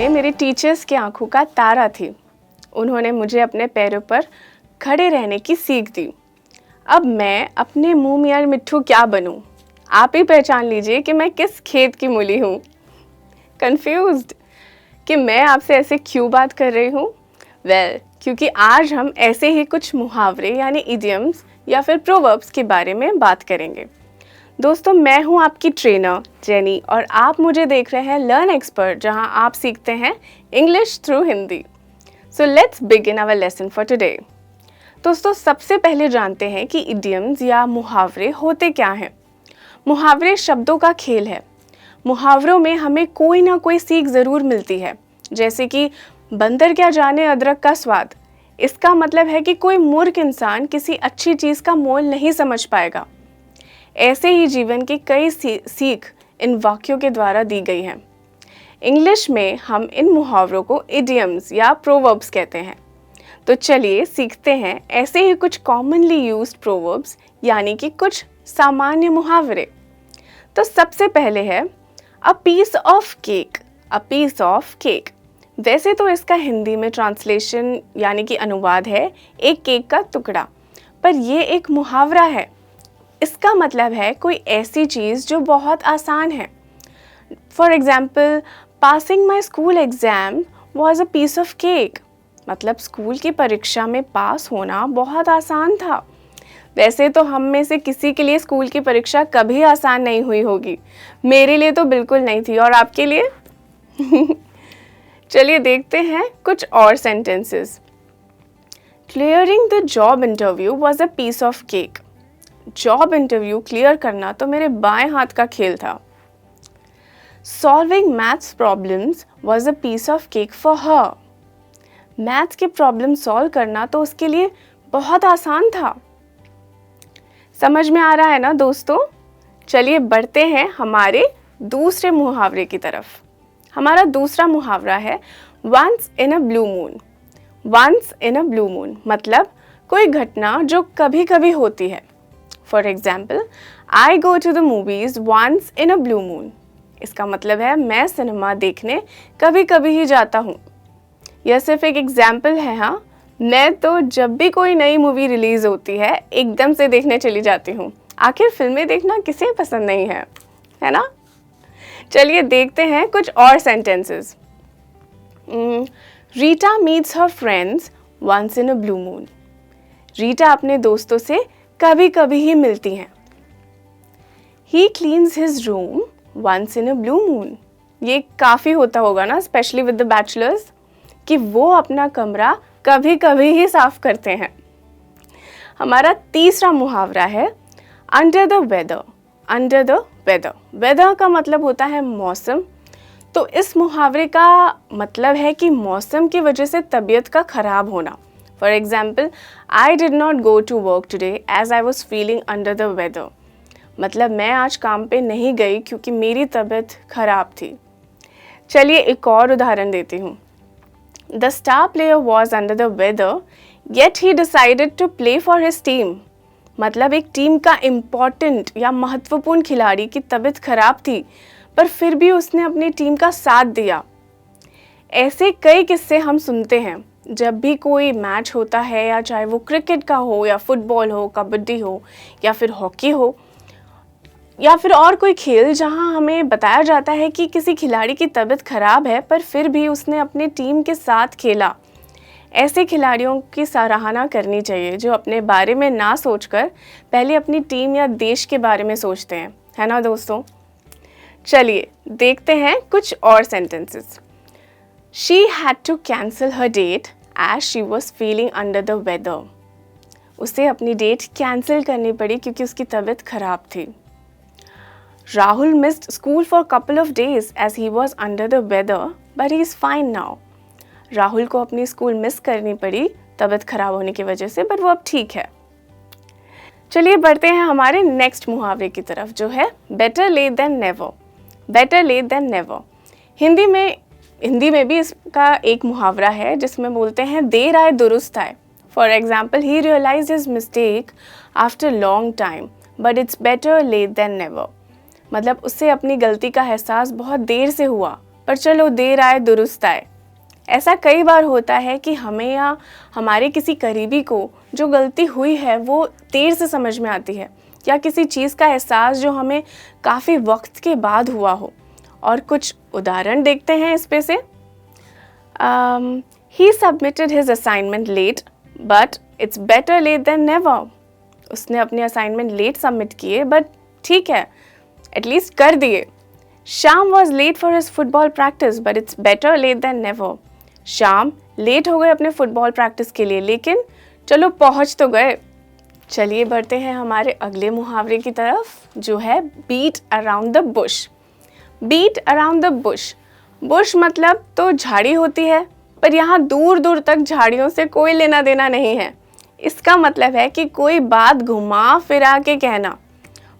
में मेरे टीचर्स की आंखों का तारा थी। उन्होंने मुझे अपने पैरों पर खड़े रहने की सीख दी। अब मैं अपने मुंह मियां मिट्ठू क्या बनूं? आप ही पहचान लीजिए कि मैं किस खेत की मूली हूँ। कंफ्यूज्ड कि मैं आपसे ऐसे क्यों बात कर रही हूँ? क्योंकि आज हम ऐसे ही कुछ मुहावरे यानी इडियम्स या फिर प्रोवर्ब्स के बारे में बात करेंगे। दोस्तों, मैं हूँ आपकी ट्रेनर जेनी और आप मुझे देख रहे हैं लर्न एक्सपर्ट, जहाँ आप सीखते हैं English through Hindi. So let's begin our lesson for today. दोस्तों, सबसे पहले जानते हैं कि इडियम्स या मुहावरे होते क्या हैं। मुहावरे शब्दों का खेल है। मुहावरों में हमें कोई ना कोई सीख ज़रूर मिलती है, जैसे कि बंदर क्या जाने अदरक का स्वाद। इसका मतलब है कि कोई मूर्ख इंसान किसी अच्छी चीज़ का मोल नहीं समझ पाएगा। ऐसे ही जीवन की कई सीख इन वाक्यों के द्वारा दी गई हैं। इंग्लिश में हम इन मुहावरों को इडियम्स या प्रोवर्ब्स कहते हैं। तो चलिए सीखते हैं ऐसे ही कुछ कॉमनली यूज्ड प्रोवर्ब्स यानी कि कुछ सामान्य मुहावरे। तो सबसे पहले है a piece of cake. A piece of cake, वैसे तो इसका हिंदी में ट्रांसलेशन यानी कि अनुवाद है एक केक का टुकड़ा, पर ये एक मुहावरा है। इसका मतलब है कोई ऐसी चीज़ जो बहुत आसान है। For example, passing my school exam was a piece of cake. मतलब स्कूल की परीक्षा में पास होना बहुत आसान था। वैसे तो हम में से किसी के लिए स्कूल की परीक्षा कभी आसान नहीं हुई होगी। मेरे लिए तो बिल्कुल नहीं थी, और आपके लिए? चलिए देखते हैं कुछ और sentences. Clearing the job interview was a piece of cake. Job interview clear करना तो मेरे बाएं हाथ का खेल था। Solving maths problems was a piece of cake for her. Maths के प्रॉब्लम सॉल्व करना तो उसके लिए बहुत आसान था। समझ में आ रहा है ना दोस्तों? चलिए बढ़ते हैं हमारे दूसरे मुहावरे की तरफ। हमारा दूसरा मुहावरा है once in a blue moon. Once in a blue moon मतलब कोई घटना जो कभी कभी होती है। For example, I go to the movies once in a blue moon. इसका मतलब है मैं सिनेमा देखने कभी कभी ही जाता हूँ। यह सिर्फ एक एग्जाम्पल है। हाँ, मैं तो जब भी कोई नई मूवी रिलीज होती है एकदम से देखने चली जाती हूँ। आखिर फिल्में देखना किसे पसंद नहीं है ना? चलिए देखते हैं कुछ और sentences. Rita meets her friends once in a blue moon. Rita अपने दोस्तों से कभी कभी ही मिलती हैं। He cleans his room once in a blue moon. ये काफ़ी होता होगा ना, स्पेशली विद द बैचलर्स, कि वो अपना कमरा कभी कभी ही साफ करते हैं। हमारा तीसरा मुहावरा है under the weather. Under the weather, weather का मतलब होता है मौसम। तो इस मुहावरे का मतलब है कि मौसम की वजह से तबीयत का खराब होना। For example, I did not go to work today as I was feeling under the weather. मतलब मैं आज काम पे नहीं गई क्योंकि मेरी तबीयत खराब थी। चलिए एक और उदाहरण देती हूँ। The star player was under the weather, yet he decided to play for his team. मतलब एक टीम का इम्पोर्टेंट या महत्वपूर्ण खिलाड़ी की तबीयत खराब थी, पर फिर भी उसने अपनी टीम का साथ दिया। ऐसे कई किस्से हम सुनते हैं जब भी कोई मैच होता है, या चाहे वो क्रिकेट का हो या फुटबॉल हो, कबड्डी हो या फिर हॉकी हो या फिर और कोई खेल, जहां हमें बताया जाता है कि किसी खिलाड़ी की तबीयत खराब है पर फिर भी उसने अपनी टीम के साथ खेला। ऐसे खिलाड़ियों की सराहना करनी चाहिए जो अपने बारे में ना सोचकर पहले अपनी टीम या देश के बारे में सोचते हैं, है ना दोस्तों? चलिए देखते हैं कुछ और sentences. She had to cancel her date as she was feeling under the weather. उसे अपनी डेट कैंसिल करनी पड़ी क्योंकि उसकी तबीयत खराब थी। Rahul missed school for a couple of days as he was under the weather, but he is fine now. Rahul को अपनी स्कूल मिस करनी पड़ी तबीयत खराब होने की वजह से, पर वो अब ठीक है। चलिए बढ़ते हैं हमारे नेक्स्ट मुहावरे की तरफ, जो है better late than never. Better late than never. Hindi में भी इसका एक मुहावरा है जिसमें बोलते हैं देर आए दुरुस्त आए। For example, he realised his mistake after long time but it's better late than never. मतलब उससे अपनी गलती का एहसास बहुत देर से हुआ, पर चलो देर आए दुरुस्त आए। ऐसा कई बार होता है कि हमें या हमारे किसी करीबी को जो गलती हुई है वो देर से समझ में आती है, या किसी चीज़ का एहसास जो हमें काफ़ी वक्त के बाद हुआ हो। और कुछ उदाहरण देखते हैं इस पे से। He submitted his assignment late, but it's better late than never. उसने अपने असाइनमेंट लेट सबमिट किए, बट ठीक है, एटलीस्ट कर दिए। Shyam was late for his football practice, but it's better late than never. Shyam late हो गए अपने फुटबॉल प्रैक्टिस के लिए, लेकिन चलो पहुंच तो गए। चलिए बढ़ते हैं हमारे अगले मुहावरे की तरफ, जो है beat around the bush. Beat around the bush. Bush मतलब तो झाड़ी होती है, पर यहाँ दूर दूर तक झाड़ियों से कोई लेना देना नहीं है। इसका मतलब है कि कोई बात घुमा फिरा के कहना।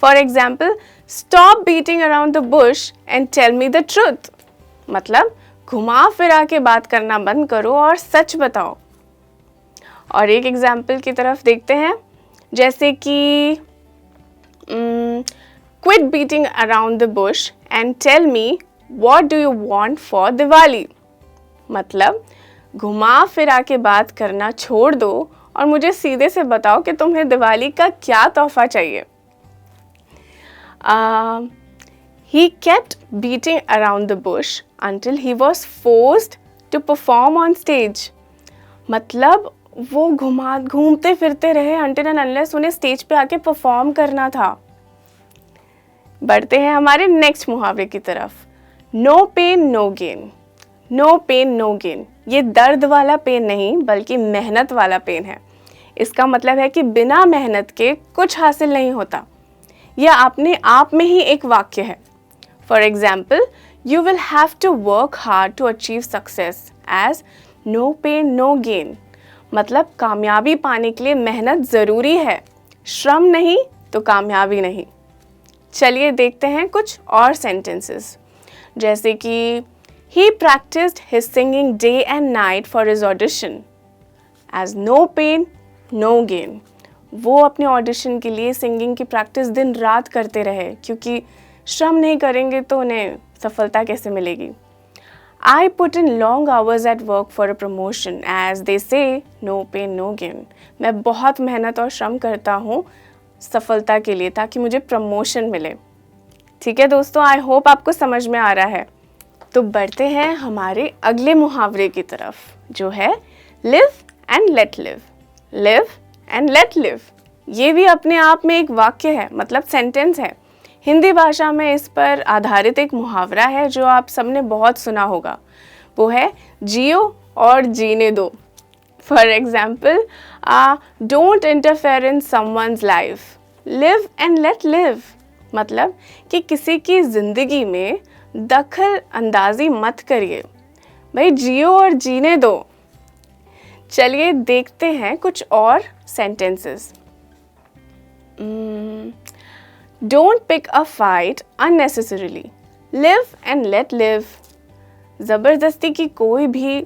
For example, stop beating around the bush and tell me the truth. मतलब घुमा फिरा के बात करना बंद करो और सच बताओ। और एक एग्जाम्पल की तरफ देखते हैं, जैसे कि quit beating around the bush and tell me what do you want for Diwali. मतलब घुमा फिरा के बात करना छोड़ दो और मुझे सीधे से बताओ कि तुम्हें दिवाली का क्या तोहफा चाहिए। He kept beating around the bush until he was forced to perform on stage. मतलब वो घूमते फिरते रहे until and unless उन्हें स्टेज पे आके परफॉर्म करना था। बढ़ते हैं हमारे नेक्स्ट मुहावरे की तरफ। No pain no gain. No pain no gain, ये दर्द वाला पेन नहीं बल्कि मेहनत वाला पेन है। इसका मतलब है कि बिना मेहनत के कुछ हासिल नहीं होता। यह अपने आप में ही एक वाक्य है। For example, you will have to work hard to achieve success as no pain no gain. मतलब कामयाबी पाने के लिए मेहनत ज़रूरी है, श्रम नहीं तो कामयाबी नहीं। चलिए देखते हैं कुछ और सेंटेंसेस, जैसे कि he practiced his singing day and night for his audition as no pain no gain. वो अपने ऑडिशन के लिए सिंगिंग की प्रैक्टिस दिन रात करते रहे, क्योंकि श्रम नहीं करेंगे तो उन्हें सफलता कैसे मिलेगी। I put in long hours at work for a promotion as they say no pain no gain. मैं बहुत मेहनत और श्रम करता हूँ सफलता के लिए ताकि मुझे प्रमोशन मिले। ठीक है दोस्तों, आई होप आपको समझ में आ रहा है। तो बढ़ते हैं हमारे अगले मुहावरे की तरफ, जो है live and let live. Live and let live, ये भी अपने आप में एक वाक्य है, मतलब सेंटेंस है। हिंदी भाषा में इस पर आधारित एक मुहावरा है जो आप सबने बहुत सुना होगा, वो है जियो और जीने दो। For example, don't interfere in someone's life, live and let live. मतलब कि किसी की ज़िंदगी में दखल अंदाजी मत करिए, भाई जियो और जीने दो। चलिए देखते हैं कुछ और sentences. Don't pick a fight unnecessarily, live and let live. ज़बरदस्ती की कोई भी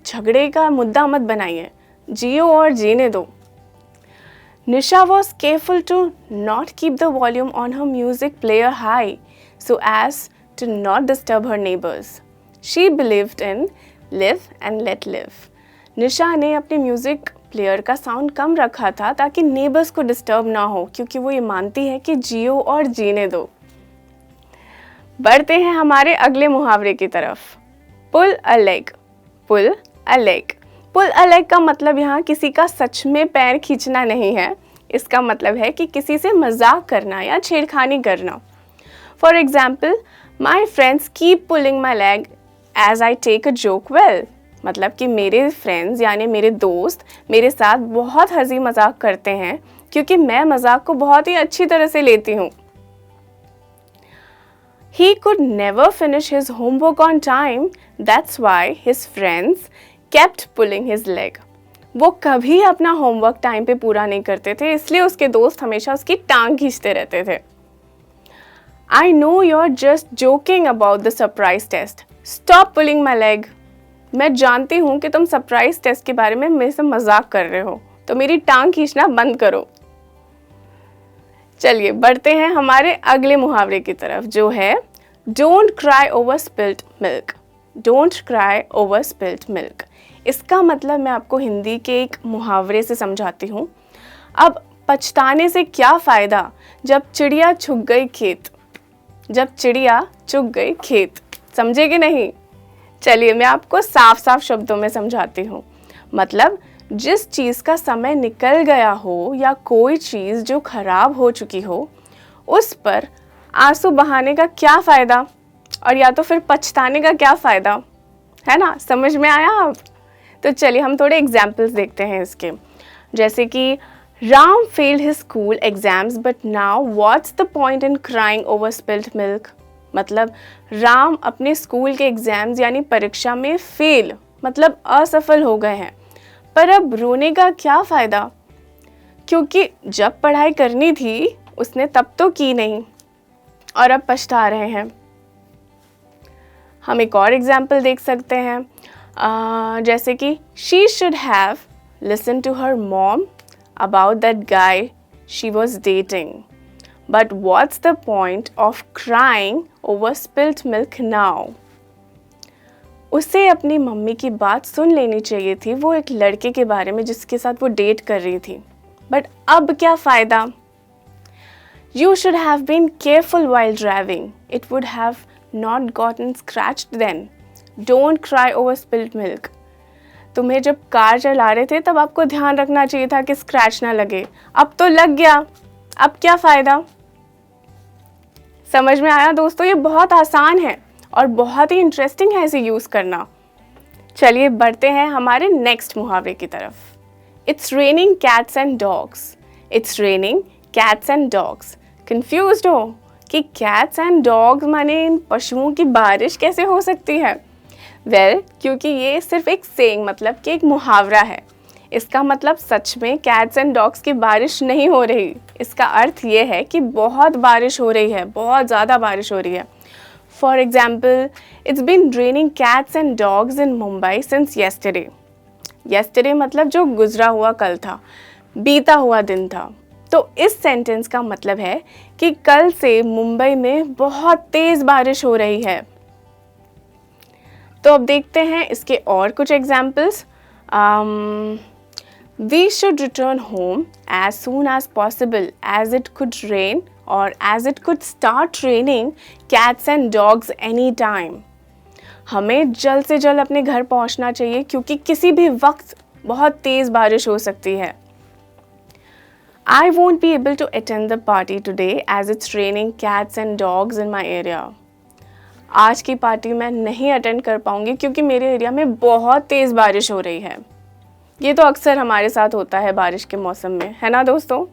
झगड़े का मुद्दा मत बनाइए, जियो और जीने दो। Nisha was careful to not keep the volume on her music player high so as to not disturb her neighbors. She believed in live and let live. निशा ने अपने म्यूज़िक प्लेयर का साउंड कम रखा था ताकि नेबर्स को डिस्टर्ब ना हो, क्योंकि वो ये मानती है कि जियो और जीने दो। बढ़ते हैं हमारे अगले मुहावरे की तरफ। Pull a leg. Pull a leg. Pull a leg का मतलब यहाँ किसी का सच में पैर खींचना नहीं है। इसका मतलब है कि किसी से मजाक करना या छेड़खानी करना। For example, my friends keep pulling my leg as I take a joke well. मतलब कि मेरे फ्रेंड्स यानी मेरे दोस्त मेरे साथ बहुत हंसी मजाक करते हैं क्योंकि मैं मजाक को बहुत ही अच्छी तरह से लेती हूँ। He could never finish his homework on time, that's why his friends kept pulling his leg. वो कभी अपना होमवर्क टाइम पे पूरा नहीं करते थे, इसलिए उसके दोस्त हमेशा उसकी टांग खींचते रहते थे। I know you're just joking about the surprise test. Stop pulling my leg. मैं जानती हूँ कि तुम सरप्राइज टेस्ट के बारे में मेरे से मजाक कर रहे हो, तो मेरी टांग खींचना बंद करो। चलिए बढ़ते हैं हमारे अगले मुहावरे की तरफ, जो है don't cry over spilled milk. Don't cry over spilled milk. इसका मतलब मैं आपको हिंदी के एक मुहावरे से समझाती हूँ। अब पछताने से क्या फ़ायदा जब चिड़िया चुग गई खेत, जब चिड़िया चुग गई खेत। समझे कि नहीं? चलिए मैं आपको साफ साफ शब्दों में समझाती हूँ। मतलब जिस चीज़ का समय निकल गया हो या कोई चीज़ जो खराब हो चुकी हो, उस पर आंसू बहाने का क्या फ़ायदा, और या तो फिर पछताने का क्या फ़ायदा, है ना? समझ में आया अब? तो चलिए हम थोड़े एग्जाम्पल्स देखते हैं इसके। जैसे कि Ram failed his school exams but now what's the point in crying over spilled milk. मतलब राम अपने स्कूल के एग्जाम्स यानी परीक्षा में फेल मतलब असफल हो गए हैं, पर अब रोने का क्या फ़ायदा, क्योंकि जब पढ़ाई करनी थी उसने तब तो की नहीं और अब पछता रहे हैं। हम एक और एग्जाम्पल देख सकते हैं, जैसे कि she should have listen to her mom about that guy she was dating, but what's the point of crying over spilled milk now. उसे अपनी मम्मी की बात सुन लेनी चाहिए थी, वो एक लड़के के बारे में जिसके साथ वो डेट कर रही थी, बट अब क्या फ़ायदा। You should have been careful while driving. It would have not gotten scratched then. Don't cry over spilled milk. तुम्हें जब कार चला रहे थे तब आपको ध्यान रखना चाहिए था कि स्क्रैच ना लगे, अब तो लग गया, अब क्या फ़ायदा। समझ में आया दोस्तों? ये बहुत आसान है और बहुत ही इंटरेस्टिंग है इसे यूज़ करना। चलिए बढ़ते हैं हमारे नेक्स्ट मुहावरे की तरफ। It's raining cats and dogs. It's raining cats and dogs. Confused हो कि कैट्स एंड डॉग्स माने इन पशुओं की बारिश कैसे हो सकती है? वेल, क्योंकि ये सिर्फ एक सेइंग मतलब कि एक मुहावरा है। इसका मतलब सच में कैट्स एंड डॉग्स की बारिश नहीं हो रही। इसका अर्थ ये है कि बहुत बारिश हो रही है, बहुत ज़्यादा बारिश हो रही है। For example, it's been raining cats and dogs in Mumbai since yesterday. Yesterday मतलब जो गुजरा हुआ कल था, बीता हुआ दिन था। तो इस सेंटेंस का मतलब है कि कल से मुंबई में बहुत तेज़ बारिश हो रही है। तो अब देखते हैं इसके और कुछ examples. We should return home as soon as possible as it could rain or as it could start raining cats and dogs any time. हमें जल्द से जल्द अपने घर पहुंचना चाहिए क्योंकि किसी भी वक्त बहुत तेज़ बारिश हो सकती है। I won't be able to attend the party today as it's raining cats and dogs in my area. आज की पार्टी मैं नहीं अटेंड कर पाऊंगी क्योंकि मेरे एरिया में बहुत तेज़ बारिश हो रही है। ये तो अक्सर हमारे साथ होता है बारिश के मौसम में, है ना दोस्तों?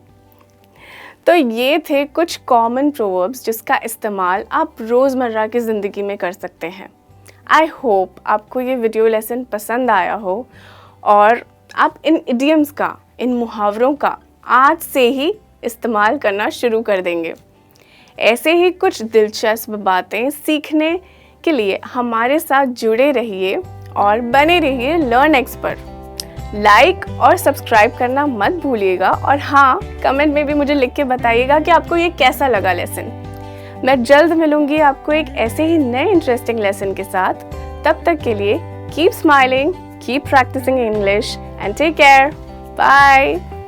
तो ये थे कुछ कॉमन प्रोवर्ब्स जिसका इस्तेमाल आप रोज़मर्रा की ज़िंदगी में कर सकते हैं। आई होप आपको ये वीडियो लेसन पसंद आया हो और आप इन इडियम्स का, इन मुहावरों का आज से ही इस्तेमाल करना शुरू कर देंगे। ऐसे ही कुछ दिलचस्प बातें सीखने के लिए हमारे साथ जुड़े रहिए और बने रहिए लर्न एक्सपर्ट। लाइक और सब्सक्राइब करना मत भूलिएगा और हाँ, कमेंट में भी मुझे लिख के बताइएगा कि आपको ये कैसा लगा लेसन। मैं जल्द मिलूंगी आपको एक ऐसे ही नए इंटरेस्टिंग लेसन के साथ। तब तक के लिए keep smiling, keep practising English and take care. Bye.